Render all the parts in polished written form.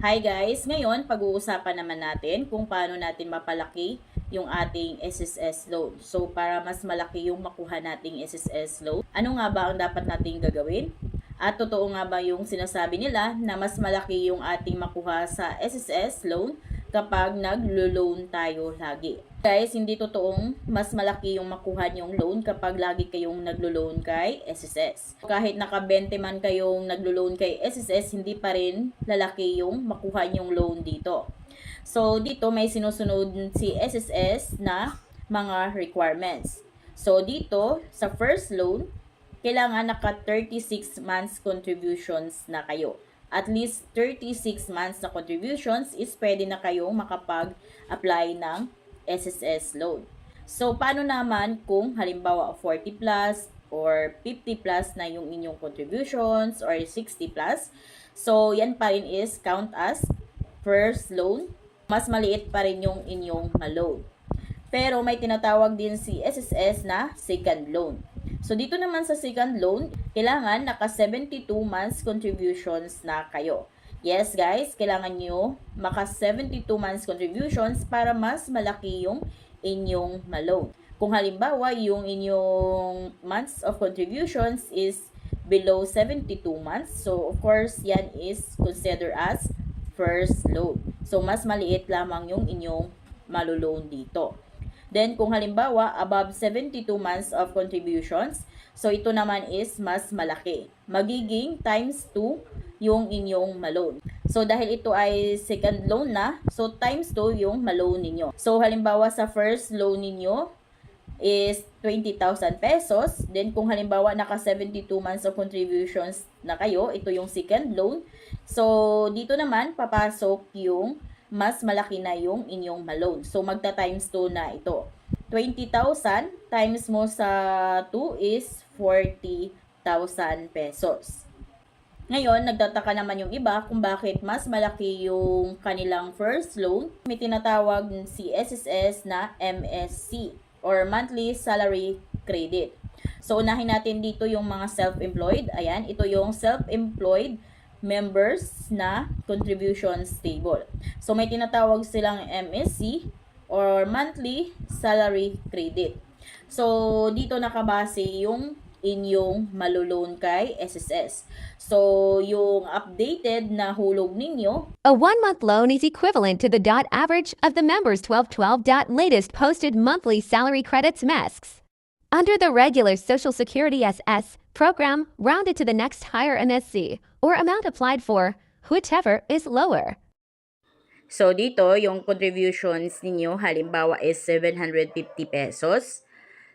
Hi guys! Ngayon, pag-uusapan naman natin kung paano natin mapalaki yung ating SSS loan. So, para mas malaki yung makuha nating SSS loan, ano nga ba ang dapat nating gagawin? At totoo nga ba yung sinasabi nila na mas malaki yung ating makuha sa SSS loan kapag naglo-loan tayo lagi? Guys, hindi totoong mas malaki yung makuha yung loan kapag lagi kayong naglo-loan kay SSS. Kahit naka 20 man kayong naglo-loan kay SSS, hindi pa rin lalaki yung makuha yung loan dito. So, dito may sinusunod si SSS na mga requirements. So, dito sa first loan, kailangan naka 36 months contributions na kayo. At least 36 months na contributions is pwede na kayong makapag-apply ng SSS loan. So, paano naman kung halimbawa 40 plus or 50 plus na yung inyong contributions or 60 plus? So, yan pa rin is count as first loan. Mas maliit pa rin yung inyong loan. Pero may tinatawag din si SSS na second loan. So, dito naman sa second loan, kailangan naka 72 months contributions na kayo. Yes guys, kailangan nyo maka 72 months contributions para mas malaki yung inyong loan. Kung halimbawa, yung inyong months of contributions is below 72 months, so of course, yan is considered as first loan. So, mas maliit lamang yung inyong maloloan dito. Then, kung halimbawa, above 72 months of contributions, so ito naman is mas malaki. Magiging times 2 yung inyong loan. So, dahil ito ay second loan na, so times 2 yung loan ninyo. So, halimbawa sa first loan ninyo is 20,000 pesos. Then, kung halimbawa naka 72 months of contributions na kayo, ito yung second loan. So, dito naman, papasok yung mas malaki na yung inyong loan. So, magta times 2 na ito. 20,000 times mo sa 2 is 40,000 pesos. Ngayon, nagtataka naman yung iba kung bakit mas malaki yung kanilang first loan. May tinatawag si SSS na MSC or Monthly Salary Credit. So, unahin natin dito yung mga self-employed. Ayan, ito yung self-employed members na contributions table. So, may tinatawag silang MSC or Monthly Salary Credit. So, dito nakabase yung inyong maloloan kay SSS. So, yung updated na hulog ninyo, A 1-month loan is equivalent to the average of the member's 1212 latest posted monthly salary credits MESCs. Under the regular Social Security SS program, rounded to the next higher MSC or amount applied for, whichever is lower. so dito yung contributions ninyo halimbawa is 750 pesos.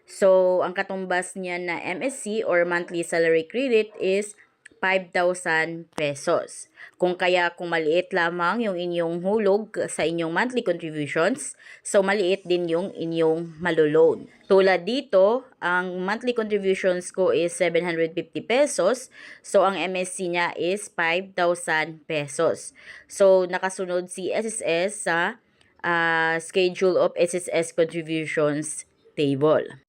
So, ang katumbas niya na MSC or monthly salary credit is 5,000 pesos. Kung maliit lamang yung inyong hulog sa inyong monthly contributions, so maliit din yung inyong maloloan. Tulad dito, ang monthly contributions ko is 750 pesos. So, ang MSC niya is 5,000 pesos. So, nakasunod si SSS sa schedule of SSS contributions table.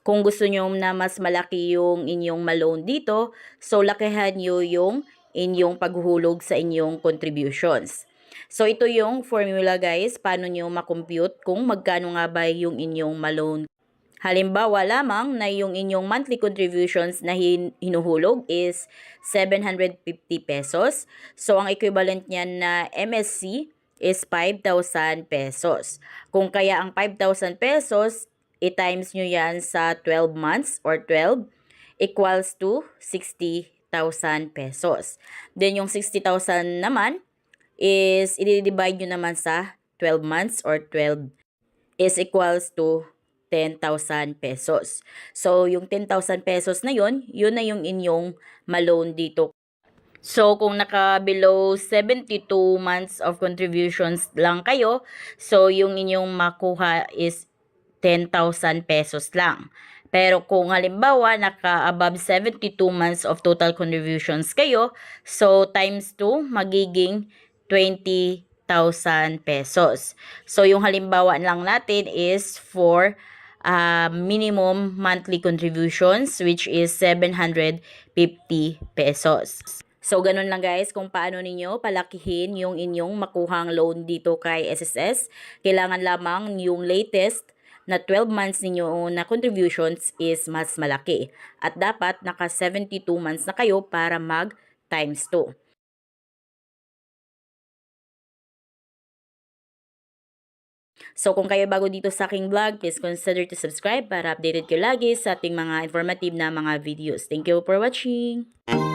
Kung gusto nyo na mas malaki yung inyong loan dito, so lakihan nyo yung inyong paghuhulog sa inyong contributions. So, ito yung formula guys, paano nyo makompute kung magkano nga ba yung inyong loan. Halimbawa lamang na yung inyong monthly contributions na hinuhulog is 750 pesos. So, ang equivalent niyan na MSC is 5,000 pesos. Kung kaya ang 5,000 pesos, i-times nyo yan sa 12 months or 12 equals to 60,000 pesos. Then, yung 60,000 naman is i-divide nyo naman sa 12 months or 12 is equals to 10,000 pesos. So, yung 10,000 pesos na yun na yung inyong loan dito. So, kung naka-below 72 months of contributions lang kayo, so yung inyong makuha is 10,000 pesos lang. Pero kung halimbawa, naka-above 72 months of total contributions kayo, so times 2, magiging 20,000 pesos. So, yung halimbawa lang natin is for minimum monthly contributions, which is 750 pesos. So, ganun lang guys kung paano ninyo palakihin yung inyong makuhang loan dito kay SSS. Kailangan lamang yung latest na 12 months ninyo na contributions is mas malaki. At dapat naka 72 months na kayo para mag times 2. So kung kayo bago dito sa aking vlog, please consider to subscribe para updated kayo lagi sa ating mga informative na mga videos. Thank you for watching!